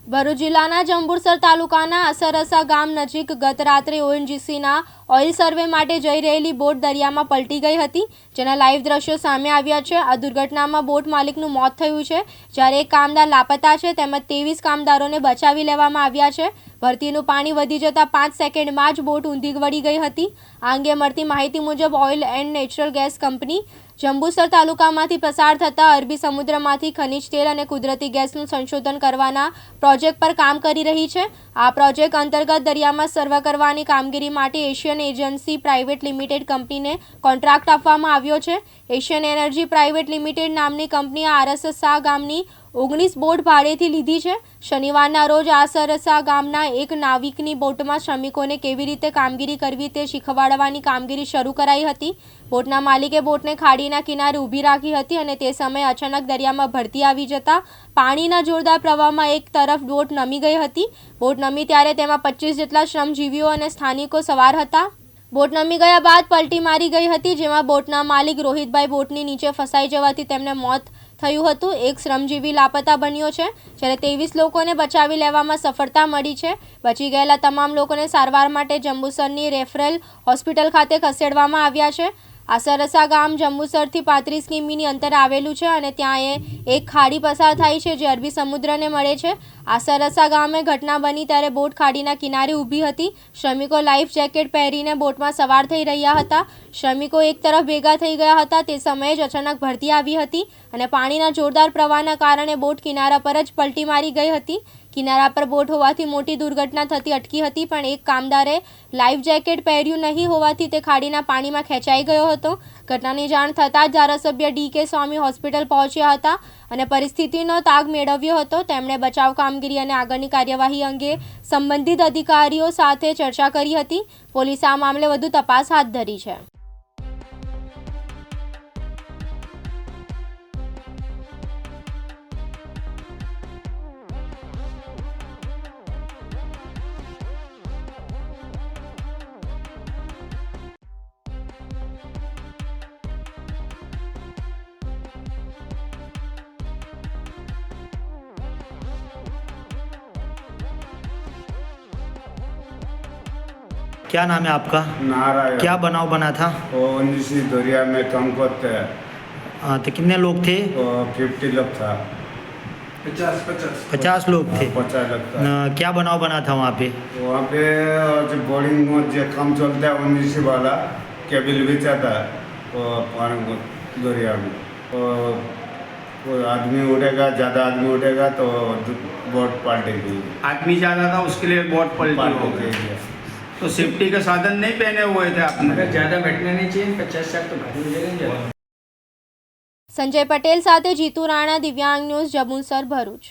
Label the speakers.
Speaker 1: ભરૂચ જિલ્લાના જંબુસર તાલુકાના અસરસા ગામ નજીક ગત રાત્રે ઓએનજીસીના ઓઇલ સર્વે માટે જઈ રહેલી બોટ દરિયામાં પલટી ગઈ હતી, જેના લાઈવ દ્રશ્યો સામે આવ્યા છે। આ દુર્ઘટનામાં બોટ માલિકનું મોત થયું છે, જ્યારે એક કામદાર લાપતા છે તેમજ 23 કામદારોને બચાવી લેવામાં આવ્યા છે। ભરતીનું પાણી વધી જતા 5 સેકન્ડમાં જ બોટ ઊંધી વળી ગઈ હતી। આ અંગે મળતી માહિતી મુજબ oil and natural gas company Jambusar તાલુકામાંથી પસાર થતા અરબી સમુદ્રમાંથી ખનિજ તેલ અને કુદરતી ગેસનું સંશોધન કરવાના પ્રોજેક્ટ પર કામ કરી રહી છે। આ પ્રોજેક્ટ અંતર્ગત દરિયામાં સર્વે કરવાની કામગીરી માટે એશિયન એજન્સી પ્રાઇવેટ લિમિટેડ કંપનીને કોન્ટ્રાક્ટ આપવામાં આવ્યો છે। એશિયન એનર્જી પ્રાઇવેટ લિમિટેડ નામની કંપનીએ આરસસા ગામની 19 બોટ ભાડેથી લીધી છે। શનિવારના રોજ આસરસા ગામના એક નાવિકની બોટમાં શ્રમિકોને કેવી રીતે કામગીરી કરવી તે શીખવાડવાની કામગીરી શરૂ કરાઈ હતી। બોટના માલિકે બોટને ખાડીના કિનારે ઊભી રાખી હતી અને તે સમયે અચાનક દરિયામાં ભરતી આવી જતા પાણીના જોરદાર પ્રવાહમાં એક તરફ બોટ નમી ગઈ હતી। બોટ નમી ત્યારે તેમાં 25 જેટલા શ્રમજીવીઓ અને સ્થાનિકો સવાર હતા। બોટ નમી ગયા બાદ પલટી મારી ગઈ હતી, જેમાં બોટના માલિક રોહિતભાઈ બોટની નીચે ફસાઈ જવાથી તેમને મોત થયું હતું। એક શ્રમજીવી લાપતા બન્યો છે, જ્યારે 23 લોકોને બચાવી લેવામાં સફળતા મળી છે। બચી ગયેલા તમામ લોકોને સારવાર માટે જંબુસરની રેફરલ હોસ્પિટલ ખાતે ખસેડવામાં આવ્યા છે। આસરસા ગામ જંબુસરથી 35 કિમીની અંતરે આવેલું છે અને ત્યાં એક ખાડી પસાર થાય છે, જે અરબી સમુદ્રને મળે છે। આસરસા ગામે ઘટના બની ત્યારે બોટ ખાડીના કિનારે ઊભી હતી। શ્રમિકો લાઈફ જેકેટ પહેરીને બોટમાં સવાર થઈ રહ્યા હતા। શ્રમિકો એક તરફ ભેગા થઈ ગયા હતા તે સમયે જ અચાનક ભરતી આવી હતી અને પાણીના જોરદાર પ્રવાહના કારણે બોટ કિનારા પર જ પલટી મારી ગઈ હતી। કિનારા પર બોટ હોવાથી મોટી દુર્ઘટના થતી અટકી હતી, પણ એક કામદારે લાઈફ જેકેટ પહેર્યું નહીં હોવાથી તે ખાડીના પાણીમાં ખેંચાઈ ગયો હતો। ઘટનાની જાણ થતાં જ ધારાસભ્ય ડી.કે. સ્વામી હોસ્પિટલ પહોંચ્યા હતા અને પરિસ્થિતિનો તાગ મેળવ્યો હતો। તેમણે બચાવ કામગીરી અને આગળની કાર્યવાહી અંગે સંબંધિત અધિકારીઓ સાથે ચર્ચા કરી હતી। પોલીસે આ મામલે વધુ તપાસ હાથ ધરી છે।
Speaker 2: क्या नाम है आपका?
Speaker 3: नारायण।
Speaker 2: क्या बनाव बना था?
Speaker 3: ओएनजीसी दरिया में काम करते हैं।
Speaker 2: तो कितने लोग थे?
Speaker 3: 50 लोग था।
Speaker 2: 50 लोग थे।
Speaker 3: 50 लोग था।
Speaker 2: क्या बनाव बना था वहाँ पे?
Speaker 3: वहाँ पे जो बोर्डिंग में जो काम चलता है ओएनजीसी वाला केबल बिछाता है पानी दरिया में। कोई आदमी उड़ेगा, ज़्यादा आदमी उड़ेगा तो बोट पलटेगी।
Speaker 4: आदमी ज़्यादा था उसके लिए बोट पलटी हो गई। तो सेफ्टी के साधन नहीं पहने हुए थे आपने?
Speaker 5: अगर ज़्यादा बैठना नहीं चाहिए, 50 साल तो भारी हो जाएंगे।
Speaker 1: संजय पटेल साथे जीतू राणा, दिव्यांग न्यूज़, जंबुसर, भरूच।